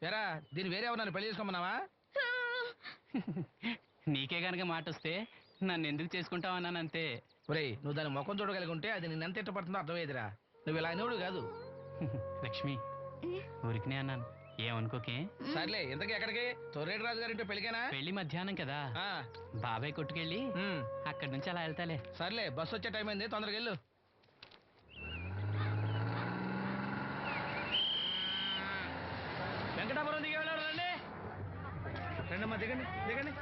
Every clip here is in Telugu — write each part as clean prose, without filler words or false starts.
ఎరా దీన్ని వేరే ఎవరన్నా పెళ్లి చేసుకోమన్నావా? నీకే గనక మాట వస్తే నన్ను ఎందుకు చేసుకుంటావు అన్నానంతే. ఒరేయ్, నువ్వు దాని ముఖం చూడగలిగి ఉంటే అది నేను ఎంత ఇష్టపడుతుందో అర్థమయ్యేదిరా. నువ్వు ఇలా అనేవాడు కాదు. లక్ష్మి, ఊరికినే అన్నాను, ఏమనుకోకే. సర్లే, ఇంతకీ ఎక్కడికి? తొర్రేటి రాజు గారింటే పెళ్ళికేనా? పెళ్లి మధ్యాహ్నం కదా, బాబాయ్ కొట్టుకెళ్ళి అక్కడి నుంచి అలా వెళ్తాలే. సర్లే, బస్సు వచ్చే టైం అయింది, తొందరగా వెళ్ళు. వెంకటాపురం దిగి వెళ్ళారు. రండి రండమ్మా, దిగండి దిగండి.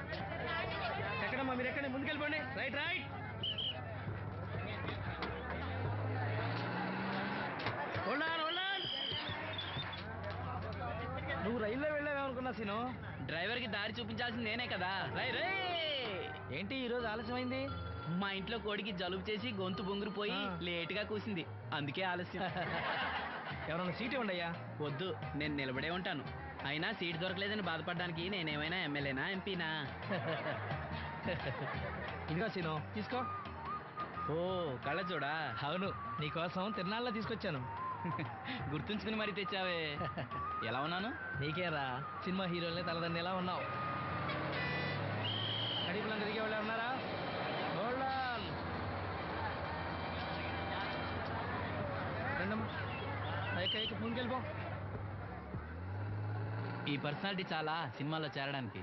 ఎక్కడమ్మా మీరు? ఎక్కండి, ముందుకెళ్ళిపోండి. Right right. నువ్వు రైల్లో వెళ్ళావేమనుకున్నా సీను. డ్రైవర్ కి దారి చూపించాల్సింది నేనే కదా. రై రే, ఏంటి ఈరోజు ఆలస్యమైంది? మా ఇంట్లో కోడికి జలుబు చేసి గొంతు బొంగురుపోయి లేటుగా కూసింది, అందుకే ఆలస్యం. ఎవరన్నా సీట్ ఇవ్వండి అయ్యా. వద్దు, నేను నిలబడే ఉంటాను. అయినా సీట్ దొరకలేదని బాధపడడానికి నేనేమైనా ఎమ్మెల్యేనా ఎంపీనా? ఇదిగో సీను, తీసుకో. ఓ కళ్ళ చూడా. అవును, నీకోసం తిరునాళ్ళ తీసుకొచ్చాను. గుర్తుంచుకుని మరీ తెచ్చావే. ఎలా ఉన్నాను? నీకేరా, సినిమా హీరోలనే తలదండి ఎలా ఉన్నావు. కడిపులంతా దిగే వాళ్ళు ఉన్నారా? రండమ్మా, ముందుకెళ్ళిపో. ఈ పర్సనాలిటీ చాలా సినిమాలో చేరడానికి.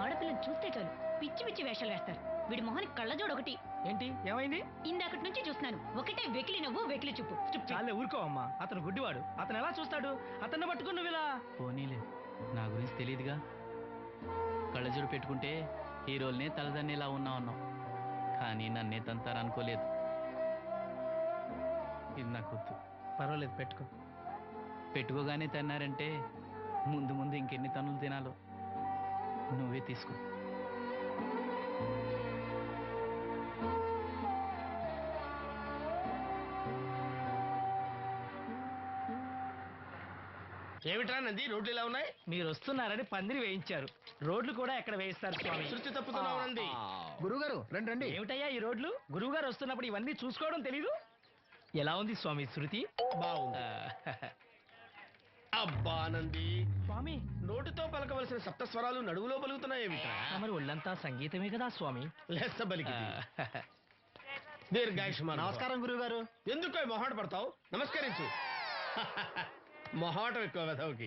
ఆడపిల్లని చూస్తే చాలు పిచ్చి పిచ్చి వేషాలు వేస్తారు. వీడి మొహానికి కళ్ళజోడు ఒకటి. ఏంటి, ఏమైంది? ఇందాకటి నుంచి చూస్తున్నాను, ఒకటే వెకిలి నవ్వు, వెకిలి చూపు. చాలే ఊరుకో అమ్మా, అతను గుడ్డివాడు. అతను ఎలా చూస్తాడు? అతన్ని పట్టుకుని నువ్వు ఇలా. పోనీలే, నా గురించి తెలియదుగా. కళ్ళజోడు పెట్టుకుంటే హీరోల్నే తలదన్నేలా ఉన్నావు, కానీ నన్నే తంతారనుకోలేదు. ఇది నాకు వద్దు. పర్వాలేదు, పెట్టుకో. పెట్టుకోగానే తన్నారంటే ముందు ముందు ఇంకెన్ని తన్నులు తినాలో నువ్వే తీసుకో. ఏమిట్రా నంది, రోడ్లు ఇలా ఉన్నాయి? మీరు వస్తున్నారని పందిరి వేయించారు. రోడ్లు కూడా ఎక్కడ వేయిస్తారు స్వామి? శృతి తప్పుతున్నావు నంది. గురువుగారు రండి రండి. ఏమిటయ్యా ఈ రోడ్లు? గురువు గారు వస్తున్నప్పుడు ఇవన్నీ చూసుకోవడం తెలీదు? ఎలా ఉంది స్వామి శృతి? బాగుంది. అబ్బా నంది, స్వామి నోటితో పలకవలసిన సప్తస్వరాలు నడువులో పలుకుతున్నాయేమిట్రా? మరి ఒళ్ళంతా సంగీతమే కదా స్వామి. లెస్స బలికి దీర్ఘాయుష్మాన్. నమస్కారం గురువుగారు. ఎందుకో మొహాట పడతావు? నమస్కరించు. మొహాటం ఎక్కువ వెధవుకి.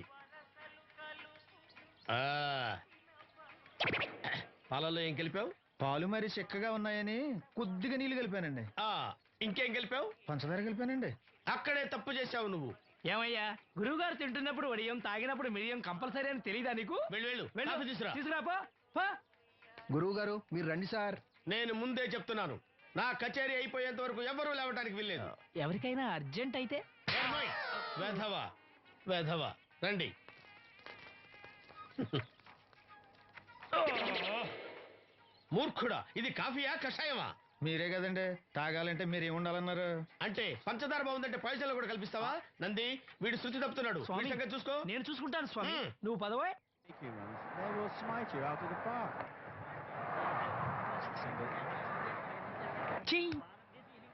పాలలో ఏం కలిపావు? పాలు మరి చిక్కగా ఉన్నాయని కొద్దిగా నీళ్లు కలిపానండి. ఇంకేం కలిపావు? పంచదార కలిపానండి. అక్కడే తప్పు చేశావు నువ్వు. ఏమయ్యా, గురువు గారు తింటున్నప్పుడు వడియం, తాగినప్పుడు మిరియం కంపల్సరీ అని తెలీదా నీకు? వెళ్ళు వెళ్ళు, తీసుకురా. తీసుకురాపో. గురువు గారు మీరు రండి సార్. నేను ముందే చెప్తున్నాను, నా కచేరీ అయిపోయేంత వరకు ఎవరూ లేవటానికి వీల్లేదు. ఎవరికైనా అర్జెంట్ అయితే? వెధవా వెధవా, రండి. మూర్ఖుడా, ఇది కాఫీయా కషాయమా? మీరే కదండి తాగాలంటే మీరు ఏముండాలన్నారు? అంటే పంచదార బాగుందంటే పైసలు కూడా కల్పిస్తావా? నంది, వీడు శృతి తప్పుతున్నాడు. స్వామి, సంగతి చూసుకో. నేను చూసుకుంటాను స్వామి. నువ్వు పదవే.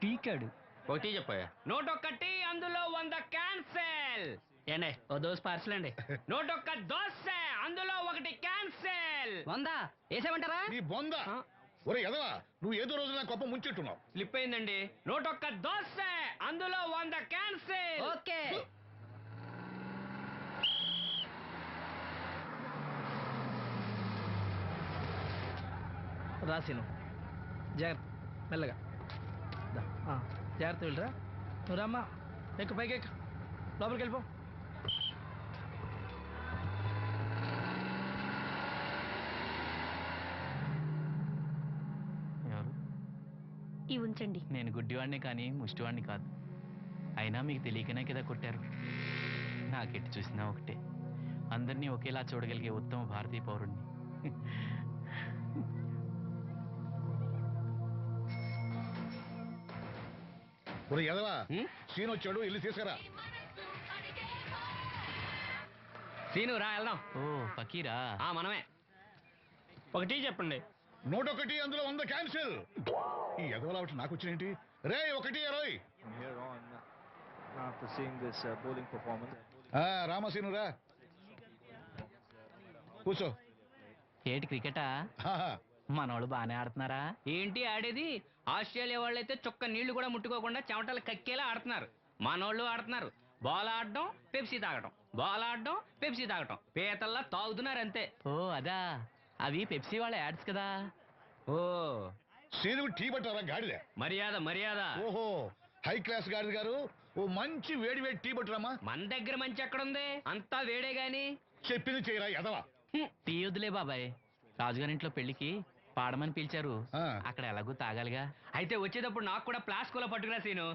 పీకాడు. ఒకటి చెప్పాయా? 101, అందులో 100 క్యాన్సెల్. ఏండే ఓ దోశ పార్సల్ అండి. 101 దోశ, అందులో 1 క్యాన్సెల్. 100 వేసేమంటారా? నీ బొంద. ఒరే ఎదవా, నువ్వు ఏదో రోజు నా గొప్ప ముంచెట్టున్నావు. స్లిప్ అయిందండి. 101 దోశ, అందులో 100 క్యాన్సెల్. ఓకే. రాసిను జాగ్రత్త, మెల్లగా జాగ్రత్త వెళ్ళరా. నువ్వు రామ్మా, ఎక్కు, పైకి ఎక్కు, లోపలికి వెళ్ళిపో. ఎవరు? ఇవి ఉంచండి. నేను గుడ్డివాడిని కానీ ముష్టివాడిని కాదు. అయినా మీకు తెలియకనే కదా కొట్టారు. నాకెట్టి చూసినా ఒకటే, అందరినీ ఒకేలా చూడగలిగే ఉత్తమ భారతీయ పౌరుణ్ణి. ఒరే ఎదవా, సీన్ వచ్చాడు, ఇల్లు తీసుకురా. సీను రా వెళ్దాం. ఓ ఫకీరా. మనమే. ఒక టీ చెప్పండి. 101 అందులో 100 క్యాన్సిల్. ఈ ఎదవలావటి నాకు వచ్చినేంటి రే 1-20. From here on, after seeing this bowling performance, రామసీను రా కూర్చో. ఏటి క్రికెటా? ఆహా. మనోళ్ళు బాగానే ఆడుతున్నారా? ఏంటి ఆడేది? ఆస్ట్రేలియా వాళ్ళైతే చుక్క నీళ్లు కూడా ముట్టుకోకుండా చెమటలు కక్కేలా ఆడుతున్నారు. మనోళ్ళు ఆడుతున్నారు. బాల్ ఆడడం, పెప్సీ తాగటం, బాల్ ఆడడం, పెప్సీ తాగటం, పీతల్లా తాగుతున్నారు అంతే. ఓ అదా, అవి పెప్సీ వాళ్ళ యాడ్స్ కదా. ఓ సీను టీ పట్టారా గాడిద? మర్యాద మర్యాద. ఓహో హై క్లాస్ గాడిద గారు, ఓ మంచి వేడి వేడి టీ పట్టురామా. మన దగ్గర మంచి ఎక్కడుంది? అంతా వేడే గాని. చెప్పింది చేయరా ఎదవా. టీ వద్దులే బాబాయ్, రాజుగారింట్లో పెళ్లికి పాడమని పిలిచారు. ఆ. అక్కడ ఎలాగూ తాగాలిగా. అయితే వచ్చేటప్పుడు నాకు కూడా ప్లాస్కోలో పట్టుకురా సీను.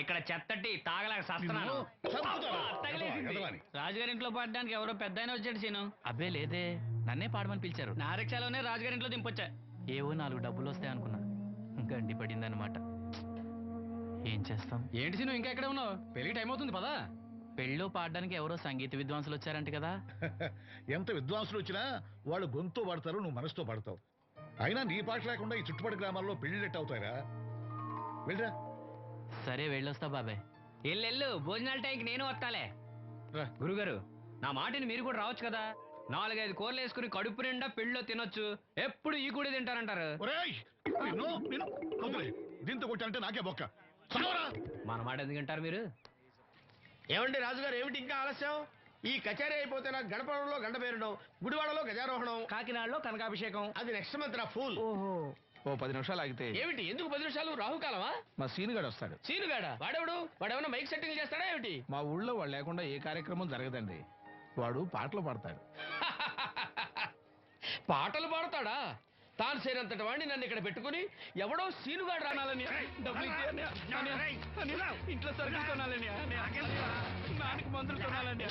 ఇక్కడ చెత్తటి తాగలేక సస్తున్నాను. నిన్ను చంపుతాను. తగిలేసింది. ఎదవా అని. రాజుగారింట్లో పడడానికి ఎవరో పెద్ద ఆయన వచ్చాడు సీను. అబ్బే లేదే, నన్నే పాడమని పిలిచారు. నా రిక్షాలోనే రాజుగారింట్లో దింపొచ్చా. ఏవో 4 డబ్బులు వస్తాయి అనుకున్నా, గండి పడిందనమాట. ఏం చేస్తాం? ఏంటి సీను ఇంకా ఎక్కడ ఉన్నావు? పెళ్లి టైం అవుతుంది పదా. పెళ్ళిలో పాడడానికి ఎవరో సంగీత విద్వాంసులు వచ్చారంట కదా. ఎంత విద్వాంసులు వచ్చినా వాళ్ళు గొంతు పడతారు, నువ్వు మనసుతో పడతావు. అయినా నీ పాట లేకుండా ఈ చుట్టుపక్కల గ్రామాల్లో పెళ్లిళ్ళెట్ అవుతాయిరా. వెళ్ళరా. సరే వెళ్ళొస్తా బాబాయ్. ఎల్లెళ్ళు, భోజనాల టైంకి నేను వస్తాలే. గురుగారు, నా మాటిని మీరు కూడా రావచ్చు కదా. 4-5 కూరలు వేసుకుని కడుపు నిండా పెళ్ళిలో తినొచ్చు. ఎప్పుడు ఈ కూడా తింటారంటారు. ఒరేయ్, నిన్ను వదిలే. దీంతో కొట్టాలంటే నాకే బొక్క. చావరా. మన మాట ఎందుకు తింటారు మీరు? ఏమండి రాజుగారు, ఏమిటి ఇంకా ఆలస్యం? ఈ కచేరీ అయిపోతే నాకు గణపవరంలో గండ పేరడం, గుడివాడలో గజారోహణం, కాకినాడలో కనకాభిషేకం. అది నెక్స్ట్ మంత్ రా ఫూల్. ఓ 10 నిమిషాలు ఆగితే ఏమిటి ఎందుకు 10 నిమిషాలు? రాహుకాలమా? మా సీనుగాడు వస్తాడు. సీనుగాడా? వాడెవడు? వాడేమన్నా మైక్ సెట్టింగ్ చేస్తాడా ఏమిటి? మా ఊళ్ళో వాడు లేకుండా ఏ కార్యక్రమం జరగదండి. వాడు పాటలు పాడతాడు. పాటలు పాడతాడా? తాను సేనంతటి వాడిని నన్ను ఇక్కడ పెట్టుకుని ఎవడో సీనుగాడు రానాలని డబ్బులు ఇచ్చే ఇంట్లో సరుకులు కొనాలని, నాన్నకి మందులు కొనాలని,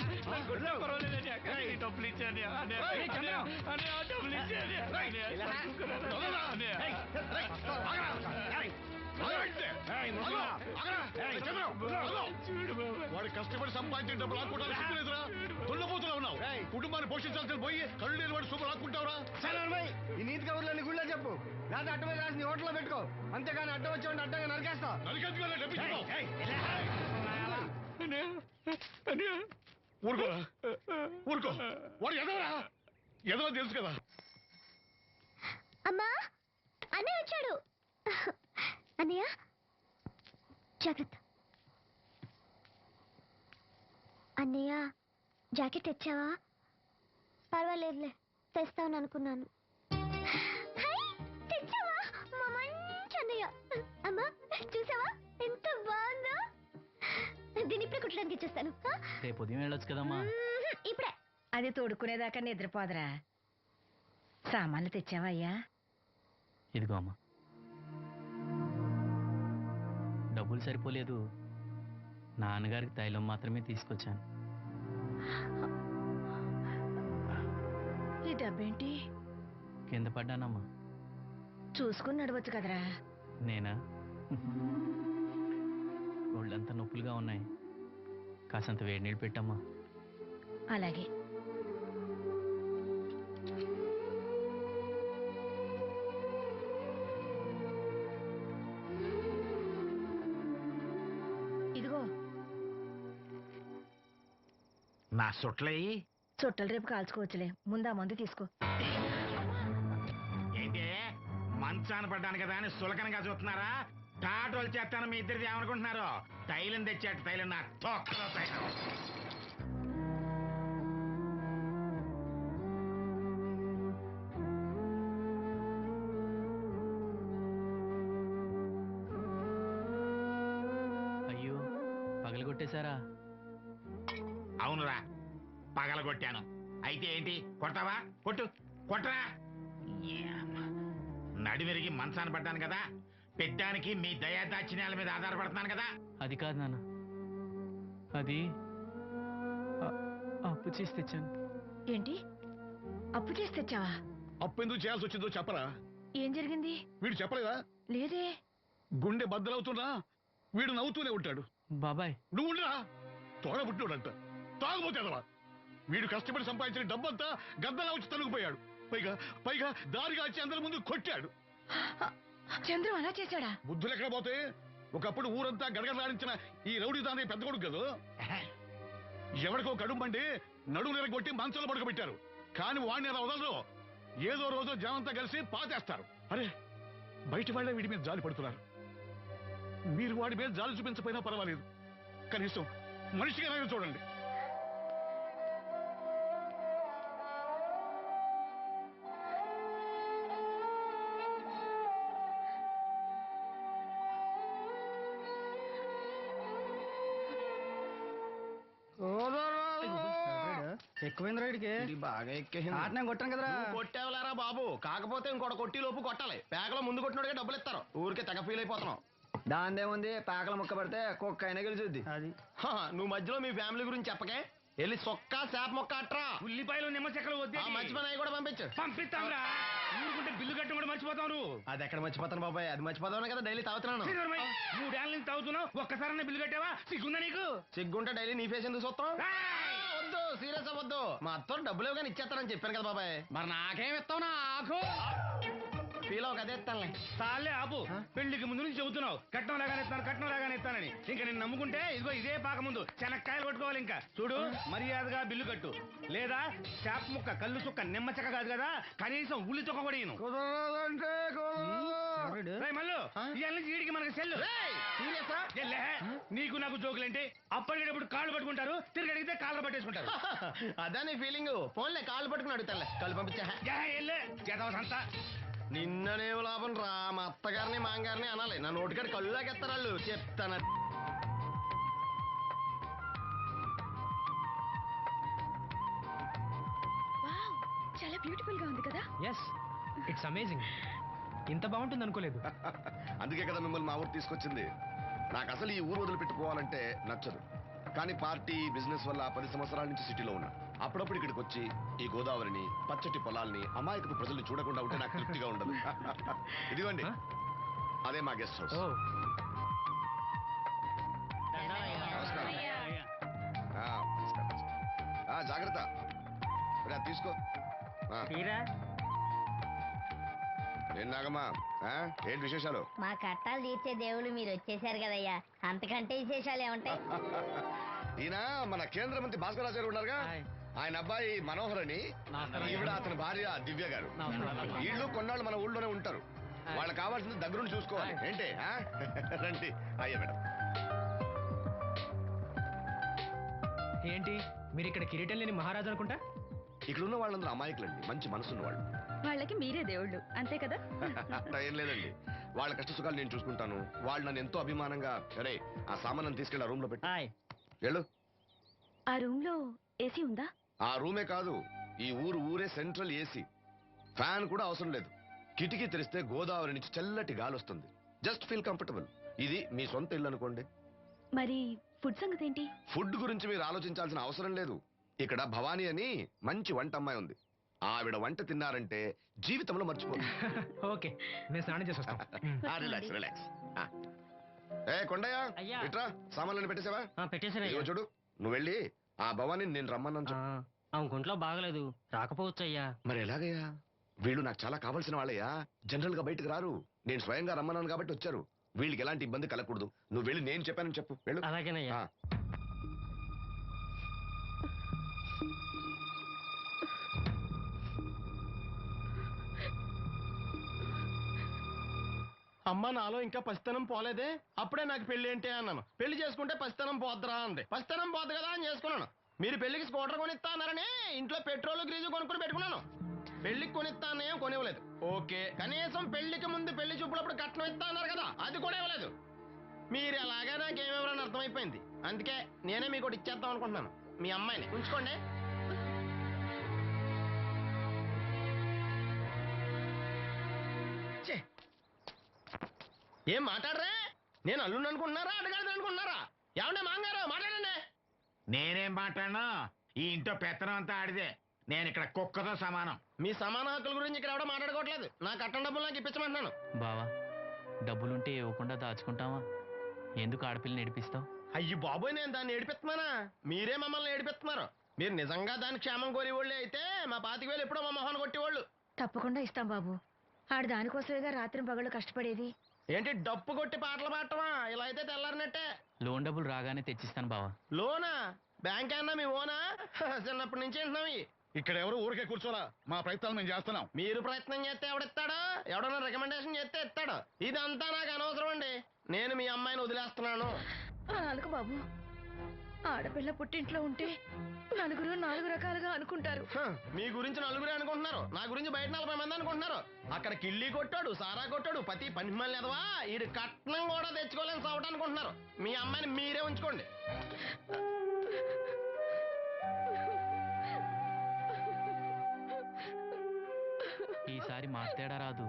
డబ్బులు ఇచ్చాని, డబ్బులు వాడు కష్టపడి సంపాదించిన డబ్బులు ఆడుకుంటారా? సిగ్గులేదురా? దున్నపోతున్నా ఉన్నావు. కుటుంబాన్ని పోషించాల్సిన పోయి కళ్ళు లేని వాడు సూపర్ ఆడుకుంటావురా. ఈ నీతి కబుర్లన్నీ గుళ్ళో చెప్పు, లేదా అడ్డమే రాసి హోటల్లో పెట్టుకో. అంతేగాని అడ్డం వచ్చి అడ్డంగా నరికేస్తా. నరికెందుకు డబ్బిస్తావు? ఊరుకోరా, ఊరుకో. వాడు ఎదవరా, ఎదవ తెలుసు కదా. అమ్మా, అన్నయ్య వచ్చాడు. అన్నయ్య జాగ్రత్త. అన్నయ్య జాకెట్ తెచ్చావా? పర్వాలేదులే, తెస్తాను అనుకున్నాను. తెచ్చావా? మా మంచి అన్నయ్య. అమ్మా చూసావా ఎంత బాగుందో? దీన్ని ఇప్పుడే కుట్టడానికి ఇచ్చేస్తాను. రేపు ఉదయం వెళ్ళొచ్చు కదమ్మా. ఇప్పుడే. అది తోడుకునేదాకా నిద్రపోదరా. సామాన్లు తెచ్చావా అయ్యా? ఇదిగో అమ్మా. డబ్బులు సరిపోలేదు, నాన్నగారికి తైలం మాత్రమే తీసుకొచ్చాను. ఈ డబ్బేంటి? కింద పడ్డానమ్మా. చూసుకుని నడవచ్చు కదరా. నేనా? ఒళ్ళంతా నొప్పులుగా ఉన్నాయి, కాసంత వేడి నీళ్ళు పెట్టమ్మా. అలాగే. ఇదిగో నా సొట్లయి చుట్టలు రేపు కాల్చుకోవచ్చులే, ముందా మందు తీసుకో. ఏంటి మంచాన పడ్డాను కదా అని సులకనగా చూస్తున్నారా? టాటోలు చేస్తాను మీ ఇద్దరిది ఏమనుకుంటున్నారు? తైలం తెచ్చాడు, తైలం నా తొక్కలో తైలం. అయ్యో, పగలగొట్టేశారా? అవునురా, పగలగొట్టాను. అయితే ఏంటి, కొడతావా? కొట్టు, కొట్టరా. నడివిరిగి మంచాన పడ్డాను కదా, పెద్దానికి మీ దయాదాక్షిణ్యాల మీద ఆధారపడుతున్నాను కదా. అది కాదు నాన్న, అది అప్పు చేసి తెచ్చాను. ఏంటి, అప్పు చేసి తెచ్చావా? అప్పు ఎందుకు చేయాల్సి వచ్చిందో చెప్పరా? ఏం జరిగింది? వీడు చెప్పలేదా? లేదే. గుండె బద్దలవుతున్నా వీడు నవ్వుతూనే ఉంటాడు. బాబాయ్, నువ్వు ఉండరా, తోడబుట్టినోడంట, తాగుపోతేదవా. వీడు కష్టపడి సంపాదించిన డబ్బంతా గద్దలా వచ్చి తనుకుపోయాడు. పైగా పైగా దారిగా వచ్చి అందరి ముందు కొట్టాడు. చంద్రు అలా చేశాడా? బుద్ధులు ఎక్కడ పోతే ఒకప్పుడు ఊరంతా గడగడలాడించిన ఈ రౌడీ దాని పెద్ద కొడుకు కదా. ఎవరికో కడుంబండి నడుము నిరగొట్టి మంచంలో పడుకోబెట్టారు. కానీ వాడిని అలా వదలరు. ఏదో రోజు జనంతా కలిసి పాతేస్తారు. అరే బయట వాళ్ళే వీడి మీద జాలి పడుతున్నారు. మీరు వాడి మీద జాలి చూపించకపోయినా పర్వాలేదు, కనీసం మనిషిగా చూడండి. ఎక్కువైంది రైడ్కి బాగా ఎక్కేసింది. కొట్టాను కదరా. కొట్టేవలేరా బాబు, కాకపోతే ఇంకోటి కొట్టి లోపు కొట్టాలి. పేకలో ముందు కొట్టినోడిగా డబ్బులు ఇస్తారు. ఊరికే తెగ ఫీల్ అయిపోతున్నావు. దాందేముంది, పేకల ముక్క పడితే కుక్క అయినా గెలిచుద్ది. అది నువ్వు మధ్యలో మీ ఫ్యామిలీ గురించి చెప్పకే. వెళ్ళి సొక్క చేప మొక్క అట్రా. ఉల్లిపాయలు నిమ్మ చెక్కలు వద్దే. మర్చిపోయినా కూడా పంపించు. పంపిస్తాంరా. ఊరుకుంటే బిల్లు కట్టడం కూడా మర్చిపోతావు నువ్వు. అది ఎక్కడ మర్చిపోతాను బాబాయ్, అది మర్చిపోతాను కదా డైలీ తాగుతున్నాను. 3 ఏళ్ళ నుంచి తాగుతున్నావు, ఒక్కసారి బిల్లు కట్టావా? సిగ్గుందా నీకు? సిగ్గుంటే డైలీ నీ ఫేస్ ఎందుకు చూస్తాం? వద్దు, సీరియస్ అవ్వద్దు. మా అత్తో డబ్బులు ఇవ్వగానే ఇచ్చేస్తానని చెప్పాను కదా బాబాయ్. మరి నాకేం ఇస్తావు? నాకు ఫీల్ అవ్వక అదే ఇస్తానులే. చాలే ఆపు. పెళ్లికి ముందు నుంచి చెబుతున్నావు కట్నం లాగానే ఇస్తాను, కట్నం లాగానే ఇస్తానని. ఇంకా నేను నమ్ముకుంటే ఇదిగో ఇదే పాక ముందు శనక్కాయలు కొట్టుకోవాలి. ఇంకా చూడు, మర్యాదగా బిల్లు కట్టు, లేదా చేప ముక్క, కళ్ళు చుక్క, నిమ్మ చెక్క కాదు కదా, కనీసం ఉల్లి చుక్క కూడా ఇయ్యను. మళ్ళీ ఇవాళ నుంచి వీడికి మనకి సెల్లు. నీకు నాకు జోకులంటే అప్పటికేటప్పుడు కాళ్ళు పట్టుకుంటారు, తిరిగి అడిగితే కాళ్ళు పట్టేసుకుంటారు. అదే నీ ఫీలింగ్. ఫోన్లే కాళ్ళు పట్టుకుని అడుగుతాలే. కాళ్ళు పంపించా. నిన్ననేవు లాభం రా. మా అత్తగారిని మాంగారిని అనాలి. నా నోటికాడి కళ్ళులాకెత్తారు వాళ్ళు. చెప్తాను. చాలా బ్యూటిఫుల్ గా ఉంది కదా? Yes, it's amazing. ఇంత బాగుంటుంది అనుకోలేదు. అందుకే కదా మిమ్మల్ని మా ఊరు తీసుకొచ్చింది. నాకు అసలు ఈ ఊరు వదిలిపెట్టుకోవాలంటే నచ్చదు. కానీ పార్టీ, బిజినెస్ వల్ల 10 సంవత్సరాల నుంచి సిటీలో ఉన్నా. అప్పుడప్పుడు ఇక్కడికి వచ్చి ఈ గోదావరిని, పచ్చటి పొలాల్ని, అమాయకపు ప్రజల్ని చూడకుండా ఉంటే నాకు తృప్తిగా ఉండదు. ఇదిగోండి, అదే మా గెస్ట్ హౌస్. నమస్కారం. జాగ్రత్త, తీసుకో. ఏం నాగమ్మా, ఏంటి విశేషాలు? మా కట్టాలు తీర్చే దేవుళ్ళు మీరు వచ్చేసారు కదయ్యా, అంతకంటే విశేషాలు ఏముంటాయి? ఈయన మన కేంద్ర మంత్రి భాస్కరాచార్య ఉన్నారుగా, ఆయన అబ్బాయి మనోహర్ అని, ఈవిడ అతని భార్య దివ్య గారు. వీళ్ళు కొన్నాళ్ళు మన ఊళ్ళోనే ఉంటారు. వాళ్ళకి కావాల్సింది దగ్గరుండి చూసుకోవాలి. ఏంటి రండి. అయ్యా మేడం. ఏంటి మీరు ఇక్కడ కిరీటం లేని మహారాజు అనుకుంటా? ఇక్కడ ఉన్న వాళ్ళందరూ అమాయకులండి, మంచి మనసున్న వాళ్ళు. వాళ్ళకి మీరే దేవుళ్ళు, అంతే కదా? అట్లా ఏం లేదండి. వాళ్ళ కష్ట సుఖాలు నేను చూసుకుంటాను. వాళ్ళు నన్ను ఎంతో అభిమానంగా, అరే ఆ సామాన్ తీసుకెళ్ళి ఆ రూమ్ లో పెట్టి వెళ్ళు. ఆ రూమ్ లో ఏసీ ఉందా? ఆ రూమే కాదు, ఈ ఊరే సెంట్రల్ ఏసీ. ఫ్యాన్ కూడా అవసరం లేదు. కిటికీ తెరిస్తే గోదావరి నుంచి చల్లటి గాలి వస్తుంది. Just feel comfortable. ఇది మీ సొంత ఇల్లు అనుకోండి. మరి ఫుడ్ సంగతి ఏంటి? ఫుడ్ గురించి మీరు ఆలోచించాల్సిన అవసరం లేదు. ఇక్కడ భవానీ అని మంచి వంట అమ్మాయి ఉంది. ఆవిడ వంట తిన్నారంటే జీవితంలో మర్చిపోదు. ఓకే, నేను స్నానం చేసి వస్తాను. Relax relax. ఏ కొండయ్య, ఇట్రా, సామాన్లను పెట్టేసావా? పెట్టేసాను. చూడు, నువ్వు వెళ్ళి ఆ భవానీ నేను రమ్మన్నాను. ఆ గుంట్లో బాగలేదు, రాకపోవచ్చు అయ్యా. మరి ఎలాగయ్యా? వీళ్ళు నాకు చాలా కావాల్సిన వాళ్ళయ్యా. జనరల్ గా బయటకు రారు. నేను స్వయంగా రమ్మన్నాను కాబట్టి వచ్చారు. వీళ్ళకి ఎలాంటి ఇబ్బంది కలగకూడదు. నువ్వు వెళ్ళి నేను చెప్పానని చెప్పు. వెళ్ళు. అలాగేనయ్యా. అమ్మ నాలో ఇంకా పసితనం పోలేదే, అప్పుడే నాకు పెళ్లి ఏంటి అన్నాను. పెళ్లి చేసుకుంటే పసితనం పోద్దురా అంది. పసితనం పోద్దు కదా అని చేసుకున్నాను. మీరు పెళ్లికి స్కూటర్ కొనిస్తా అన్నారని ఇంట్లో పెట్రోల్ గ్రీజు కొనుక్కుని పెట్టుకున్నాను. పెళ్లికి కొనిస్తా అన్నయం కొనివ్వలేదు. ఓకే, కనీసం పెళ్లికి ముందు పెళ్లి చూపులప్పుడు కట్నం ఇస్తా అన్నారు కదా, అది కూడా ఇవ్వలేదు. మీరు అలాగే నాకేమెవరని అర్థమైపోయింది. అందుకే నేనే మీకు ఒకటి ఇచ్చేద్దాం అనుకుంటున్నాను. మీ అమ్మాయిని ఉంచుకోండి. ఏం మాట్లాడరే? నేను అల్లుండి అనుకుంటున్నారా, అడగాలి అనుకుంటున్నారా? ఏమంటే మాంగారు మాట్లాడండి. నేనేం మాట్లాడను, ఈ ఇంట్లో పెత్తనం అంతా ఆడిదే. నేను ఇక్కడ కుక్కతో సమానం. మీ సమాన హక్కుల గురించి ఇక్కడ ఎవడో మాట్లాడుకోవట్లేదు. నా కట్టం డబ్బులు నాకు ఇప్పించమంటున్నాను. బావా, డబ్బులుంటే ఇవ్వకుండా దాచుకుంటావా? ఎందుకు ఆడపిల్లని ఏడిపిస్తావు? అయ్యి బాబోయ్, నేను దాన్ని ఏడిపిస్తున్నానా? మీరే మమ్మల్ని ఏడిపిస్తున్నారు. మీరు నిజంగా దాని క్షేమం కోరేవాళ్ళే అయితే మా 25,000 ఎప్పుడో మా మొహాన్ని కొట్టేవాళ్ళు. తప్పకుండా ఇస్తాం బాబు. ఆడు దానికోసమేగా రాత్రి పగళ్ళు కష్టపడేది. ఏంటి డప్పు కొట్టి పాటలు పాడటమా? ఇలా అయితే తెల్లారినట్టే. లోన్ డబ్బులు రాగానే తెచ్చిస్తాను బావా. లోనా? బ్యాంక్ అన్నా మీ ఓనా? చిన్నప్పటి నుంచి వింటున్నాం. ఇక్కడ ఎవరు ఊరికే కూర్చోలా, మా ప్రయత్నాలు మేము చేస్తున్నాం. మీరు ప్రయత్నం చేస్తే ఎవడిస్తాడు? ఎవడన్నా రికమెండేషన్ చేస్తే ఇస్తాడు. ఇదంతా నాకు అనవసరం అండి. నేను మీ అమ్మాయిని వదిలేస్తున్నాను. అలాగ బాబు, ఆడపిల్ల పుట్టింట్లో ఉంటే నలుగురు 4 రకాలుగా అనుకుంటారు. మీ గురించి నలుగురే అనుకుంటున్నారు, నా గురించి బయట 40 మంది అనుకుంటున్నారు. అక్కడ కిళ్ళి కొట్టాడు, సారా కొట్టాడు, పతి పని మళ్ళీ ఎదవా ఈడు కట్నం కూడా తెచ్చుకోలేని సవట అనుకుంటున్నారు. మీ అమ్మాయిని మీరే ఉంచుకోండి. ఈసారి మార్తేడా రాదు.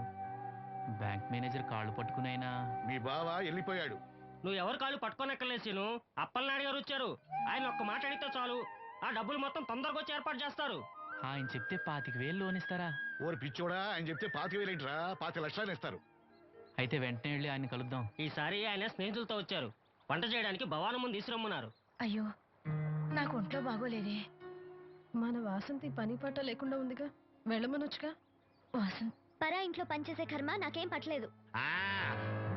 బ్యాంక్ మేనేజర్ కాళ్ళు పట్టుకునైనా మీ బావ వెళ్ళిపోయాడు. నువ్వు ఎవరు కాళ్ళు పట్టుకోనక్కర్లేదు సీను. అప్పలనాయుడు గారు వచ్చారు. ఆయన ఒక్క మాట అడిగితే చాలు, ఆ డబ్బులు మొత్తం తొందరగా వచ్చి ఏర్పాటు చేస్తారు. ఆయన చెప్తే 25,000 లోన్ ఇస్తారా? ఓరి పిచ్చోడా, ఆయన చెప్తే 25,000 ఏంట్రా, 25 లక్షలు ఇస్తారు. అయితే వెంటనే వెళ్ళి ఆయన కలుద్దాం. ఈసారి ఆయన స్నేహితులతో వచ్చారు. వంట చేయడానికి భవానం ముందు తీసురమ్మన్నారు. అయ్యో, నాకు ఒంట్లో బాగోలేదే. మన వాసంతి పని పట్ట లేకుండా ఉందిగా, వెళ్ళమనొచ్చుగా. వాసంతి పరా ఇంట్లో పనిచేసే కర్మ నాకేం పట్టలేదు.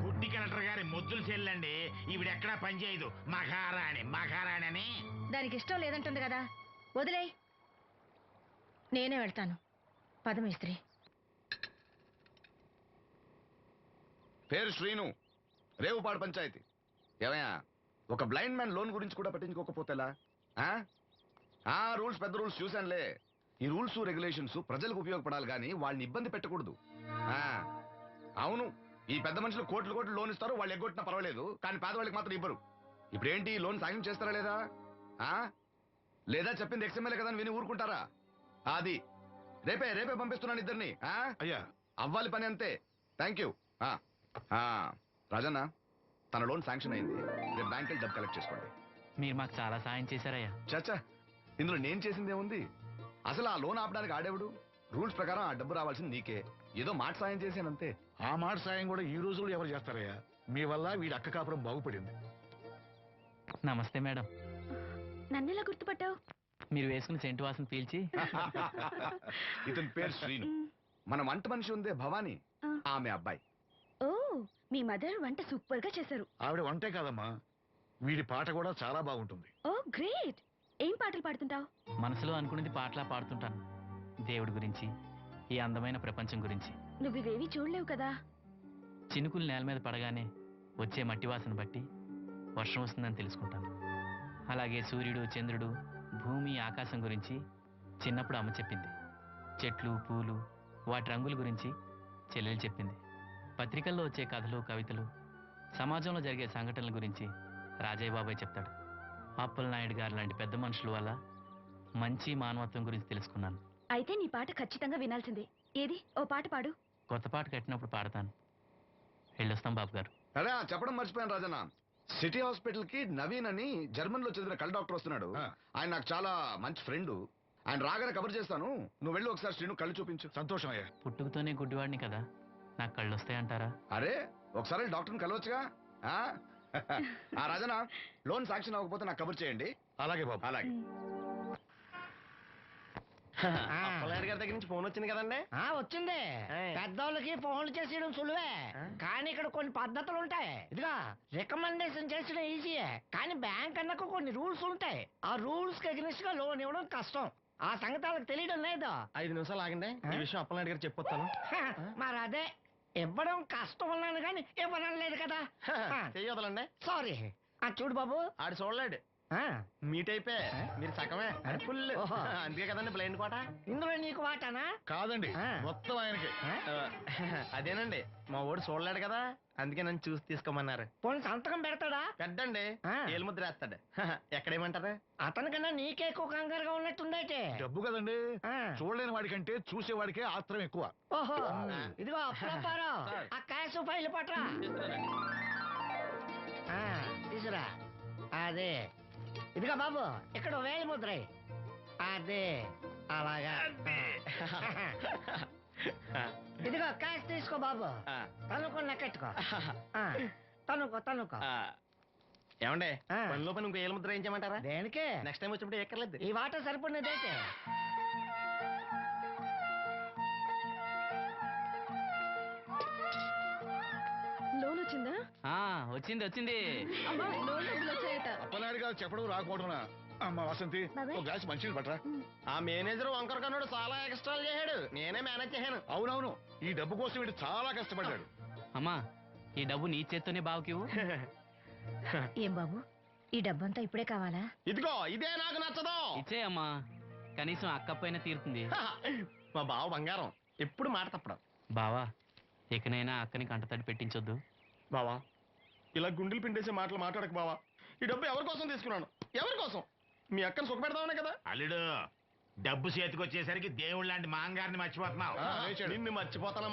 గుడ్డి కలెక్టర్ గారి ముద్దులు చెల్లండి. ఈవిడెక్కడా పనిచేయదు. మహారాణి అని. దానికి ఇష్టం లేదంటుంది కదా, వదిలేయ్. నేనే వెళ్తాను. పదమేస్త్రి. పేరు శ్రీను, రేవుపాడు పంచాయతీ. ఏమయ్యా, ఒక బ్లైండ్ మ్యాన్ లోన్ గురించి కూడా పట్టించుకోకపోతేలా? రూల్స్ పెద్ద రూల్స్ చూశానులే. ఈ రూల్స్ రెగ్యులేషన్స్ ప్రజలకు ఉపయోగపడాలి కానీ వాళ్ళని ఇబ్బంది పెట్టకూడదు. అవును, ఈ పెద్ద మనుషులు కోట్లు లోన్ ఇస్తారు, వాళ్ళు ఎగ్గొట్టినా పర్వాలేదు, కానీ పేదవాళ్ళకి మాత్రం ఇవ్వరు. ఇప్పుడేంటి, లోన్ సాయం చేస్తారా లేదా? లేదా చెప్పింది ఎక్స్ఎంఎల్ఏ కదా అని విని ఊరుకుంటారా? అది రేపే పంపిస్తున్నాను ఇద్దరిని. అయ్యా, అవ్వాలి పని అంతే. Thank you. రాజన్న, తన లోన్ శాంక్షన్ అయింది. రేపు బ్యాంక్ వెళ్ళి డబ్బు కలెక్ట్ చేసుకోండి. మీరు మాకు చాలా సాయం చేశారయ్యా. చచ్చా, ఇందులో నేను చేసిందే ఉంది. అసలు ఆ లోన్ ఆపడానికి ఆడేవుడు? రూల్స్ ప్రకారం ఆ డబ్బు రావాల్సింది నీకే. ఏదో మాట సాయం చేశానంతే. ఆ మాట సాయం కూడా ఈ రోజుల్లో ఎవరు చేస్తారయ్యా? మీ వల్ల వీడి అక్క కాపురం బాగుపడింది. నమస్తే మేడం. నన్నెలా గుర్తుపట్టావు? మీరు వేసుకున్న సెంటు వాసన పీల్చి. ఇతని పేరు శ్రీను. మన వంట మనిషి ఉందే భవానీ, ఆమె అబ్బాయి. ఓ, మీ మదర్ వంట సూపర్ గా చేశారు. ఆవిడ వంటే కాదమ్మా, వీడి పాట కూడా చాలా బాగుంటుంది. ఓ గ్రేట్. ఏం పాటలు పాడుతుంటావు? మనసులో అనుకునేది పాటలా పాడుతుంటాను. దేవుడి గురించి, ఈ అందమైన ప్రపంచం గురించి. నువ్వివేవి చూడలేవు కదా. చినుకులు నేల మీద పడగానే వచ్చే మట్టి వాసన బట్టి వర్షం వస్తుందని తెలుసుకుంటాను. అలాగే సూర్యుడు, చంద్రుడు, భూమి, ఆకాశం గురించి చిన్నప్పుడు అమ్మ చెప్పింది. చెట్లు, పూలు, వాటి రంగుల గురించి చెల్లెలు చెప్పింది. పత్రికల్లో వచ్చే కథలు, కవితలు, సమాజంలో జరిగే సంఘటనల గురించి రాజయ్య బాబాయ్ చెప్తాడు. అప్పలనాయుడు గారు లాంటి పెద్ద మనుషుల వల్ల మంచి మానవత్వం గురించి తెలుసుకున్నాను. అయితే నీ పాట ఖచ్చితంగా వినాల్సిందే. ఏది, ఓ పాట పాడు. కొత్త పాట కట్టినప్పుడు పాడతాను. వెళ్ళొస్తాం బాబు గారు. అరే, చెప్పడం మర్చిపోయాను రాజన్న. సిటీ హాస్పిటల్ కి నవీన్ అని జర్మన్ లో చదివిన కళ్ళ డాక్టర్ వస్తున్నాడు. ఆయన నాకు చాలా మంచి ఫ్రెండ్. ఆయన రాగానే కబర్ చేస్తాను. నువ్వు వెళ్ళి ఒకసారి శ్రీను కళ్ళు చూపించు. సంతోషం అయ్యా. పుట్టుకతోనే గుడ్డివాడిని కదా, నాకు కళ్ళు వస్తాయంటారా? అరే, ఒకసారి డాక్టర్ని కలవచ్చుగా. రాజన్న, లోన్ శాంక్షన్ అవ్వకపోతే నాకు కబర్ చేయండి. అలాగే బాబు. అలాగే. అప్పలనాయుడు గారి దగ్గర నుంచి ఫోన్ వచ్చింది కదండి. వచ్చింది. పెద్దోళ్ళకి ఫోన్లు చేసేయడం సులువే, కానీ ఇక్కడ కొన్ని పద్ధతులు ఉంటాయి. ఇదిగా రికమెండేషన్ చేసడం ఈజీయే, కానీ బ్యాంక్ అన్నకు కొన్ని రూల్స్ ఉంటాయి. ఆ రూల్స్ కి అగ్నిస్ట్ గా లోన్ ఇవ్వడం కష్టం. ఆ సంగతి వాళ్ళకి తెలియడం లేదు. 5 నిమిషాలు ఆగండి, ఈ విషయం అప్పలనాయుడు గారు చెప్పొస్తాను. మరి అదే, ఇవ్వడం కష్టం ఉన్నాను కానీ ఇవ్వడం లేదు కదా. చెయ్యొదలండి. సారీ. చూడు బాబు, ఆడు చూడలేడు. మీట్ అయిపోయి మీరు సగమే ఫుల్. అందుకే కదండి బ్లైండ్ కోట. ఇందులో నీకు వాటానా? కాదండి, మొత్తం ఆయనకి. అదేనండి, మా ఓడు చూడలేడు కదా, అందుకే నన్ను చూసి తీసుకోమన్నారు. పోనీ సంతకం పెడతాడా? పెద్దండి, ఏలు ముద్ర వేస్తాడు. ఎక్కడేమంటారు? అతనికన్నా నీకే ఎక్కువ కంగారుగా ఉన్నట్టుందైతే. డబ్బు కదండి, చూడలేని వాడికంటే చూసేవాడికే ఆత్రం ఎక్కువ. ఓహో, ఇదిగో అప్పుడప్పారో, ఆ క్యాష్ ఫైల్ పట్రా. తీసురా. అదే, ఇదిగో బాబు, ఇక్కడ వేలి ముద్ర. అదే, అలాగా. ఇదిగో క్యాష్ తీసుకో బాబు. తనుకో, లెక్కెట్టుకో. తనుకో. ఏమండే ఆ. పనిలో పని ఇంకో ఏళ్ళ ముద్ర ఏం చేయమంటారా దేనికే నెక్స్ట్ టైం వచ్చినప్పుడు ఎక్కర్లేదు ఈ వాటర్ సరిపడినదైతే లోన్ వచ్చిందా ఆ, వచ్చింది వచ్చింది. అమ్మా లోన్ డబ్బులు వచ్చాయట అప్పనాయుడు గారు చెప్పడం రాకపోవడం అమ్మ వాసంతి బాబాయ్. ఒక గ్లాస్ మంచినీళ్ళు పట్టరా ఆ మేనేజర్ వంకర కన్నాడు చాలా ఎక్స్ట్రాలు చేశాడు నేనే మేనేజ్ చేశాను అవునవును ఈ డబ్బు కోసం వీడు చాలా కష్టపడ్డాడు అమ్మా ఈ డబ్బు నీ చేత్తోనే బావుకివు. ఏం బాబు ఈ డబ్బంతా ఇప్పుడే కావాలా ఇదిగో ఇదే నాకు నచ్చదు ఇచ్చేయమ్మా, కనీసం అక్కపైన తీరుతుంది. మా బావ బంగారం ఎప్పుడు మాట తప్పడం బావా ఇకనైనా అక్కని కంటతడి పెట్టించొద్దు. బావా ఇలా గుండెలు పిండేసే మాటలు మాట్లాడక బావా ఈ డబ్బు ఎవరి కోసం తీసుకున్నాను ఎవరి కోసం మీ అక్కను సుఖపెడదామనే కదా అల్లుడు డబ్బు చేతికి వచ్చేసరికి దేవుడు లాంటి మాంగారిని మర్చిపోతున్నావు నిన్ను మర్చిపోతాను